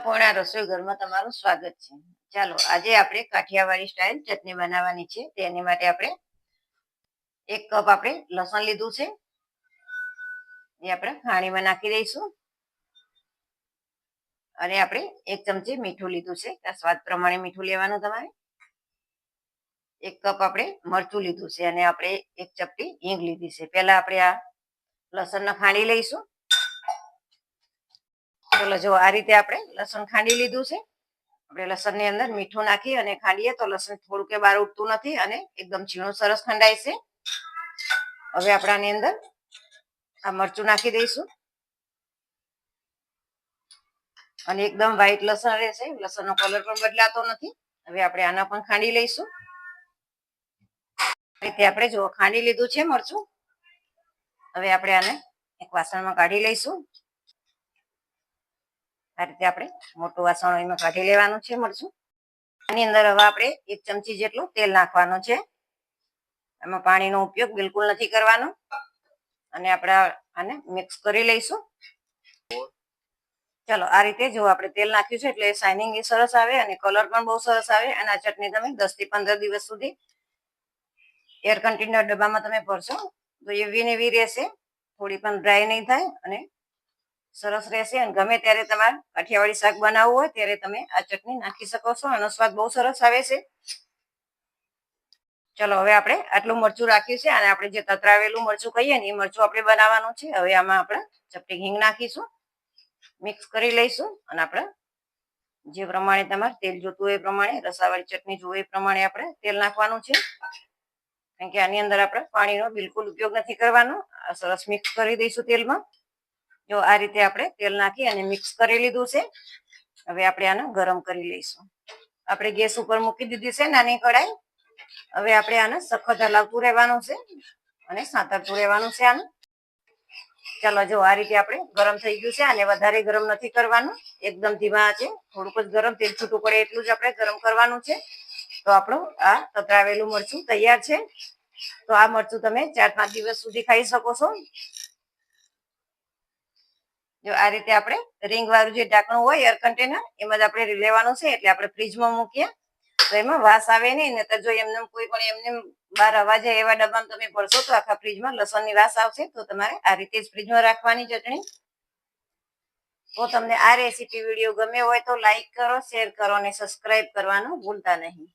પૂર્ણા રસોઈ ઘરમાં તમારું સ્વાગત છે. ચાલો આજે આપણે કાઠિયાવાડી સ્ટાઇલ ચટણી બનાવવાની છે. તેની માટે આપણે 1 કપ આપણે લસણ લીધું છે, એ આપણે ખાણીમાં નાખી દઈશું. અને આપણે 1 ચમચી મીઠું લીધું છે, આ સ્વાદ પ્રમાણે મીઠું લેવાનું તમારે. 1 કપ આપણે મરચું લીધું છે અને આપણે 1 ચપટી હિંગ લીધી છે. પહેલા આપણે આ લસણને ખાંડી લઈશું. ચલો જો આ રીતે આપણે લસણ ખાંડી લીધું છે. આપણે લસણની અંદર મીઠું નાખી અને ખાંડીએ તો લસણ થોડું કે બહાર ઉઠતું નથી અને એકદમ ઝીણું સરસ ખંડાય છે. હવે આપણે આની અંદર આ મરચું નાખી દઈશું અને એકદમ વ્હાઈટ લસણ રહેશે, લસણનો કલર પણ બદલાતો નથી. હવે આપણે આના પણ ખાંડી લઈશું. રીતે આપણે જો ખાંડી લીધું છે મરચું. હવે આપણે આને એક વાસણમાં કાઢી લઈશું. આ રીતે આપણે મોટું વાસણ એમાં કાઢી લેવાનું છે મરચું. આની અંદર હવે આપણે 1 ચમચી જેટલું તેલ નાખવાનું છે. એમાં પાણીનો ઉપયોગ બિલકુલ નથી કરવાનો અને આપણે આને મિક્સ કરી લઈશું. ચલો આ રીતે જો આપણે તેલ નાખ્યું છે એટલે શાઇનિંગ એ સરસ આવે અને કલર પણ બહુ સરસ આવે. અને આ ચટણી તમે 10 થી 15 દિવસ સુધી એર કન્ટેનર ડબ્બામાં તમે ભરશો તો એવી ને એવી રહેશે, થોડી પણ ડ્રાય નહીં થાય અને સરસ રહેશે. અને ગમે ત્યારે તમારે કાઠિયાવાડી શાક બનાવવું હોય ત્યારે તમે આ ચટણી નાખી શકો છો. આનો સ્વાદ બહુ સરસ આવે છે. ચલો હવે આપણે આટલું મરચું રાખ્યું છે અને આપણે જે તતરાવેલું મરચું કહીએ ને એ મરચું આપણે બનાવવાનું છે. હવે આમાં આપણે ચપટી હિંગ નાખીશું, મિક્સ કરી લઈશું અને આપણે જે પ્રમાણે તમારે તેલ જોતું હોય એ પ્રમાણે, રસાવાળી ચટણી જોઈએ એ પ્રમાણે આપણે તેલ નાખવાનું છે. કારણ કે આની અંદર આપણે પાણીનો બિલકુલ ઉપયોગ નથી કરવાનો. સરસ મિક્સ કરી દઈશું તેલમાં. જો આ રીતે આપણે તેલ નાખી અને મિક્સ કરી લીધું છે. હવે આપણે આને ગરમ કરી લઈશું. આપણે ગેસ ઉપર મૂકી દીધી છે નાની કઢાઈ. હવે આપણે આને સખત હલાવતું રહેવાનું છે અને સાંતળતું રહેવાનું છે આને. ચાલો જો આ રીતે આપણે ગરમ થઈ ગયું છે. આને વધારે ગરમ નથી કરવાનું, એકદમ ધીમા આંચે થોડુંક જ ગરમ, તેલ છૂટું પડે એટલું જ આપણે ગરમ કરવાનું છે. તો આપણું આ તતરાવેલું મરચું તૈયાર છે. તો આ મરચું તમે 4-5 દિવસ સુધી ખાઈ શકો છો. જો આ રીતે આપણે રિંગ વાળું જે ઢાંકણું હોય એર કન્ટેનર એમાં જ આપણે લેવાનું છે. એટલે આપણે ફ્રીજમાં મૂકીએ તો એમાં વાસ આવે નહીં. નહીતર જો એમને કોઈ પણ એમને બહાર હવા જાય એવા ડબ્બામાં તમે ભરશો તો આખા ફ્રીજમાં લસણની વાસ આવશે. તો તમારે આ રીતે જ ફ્રીજમાં રાખવાની ચટણી. તો તમને આ રેસીપી વિડીયો ગમ્યો હોય તો લાઈક કરો, શેર કરો અને સબસ્ક્રાઈબ કરવાનું ભૂલતા નહીં.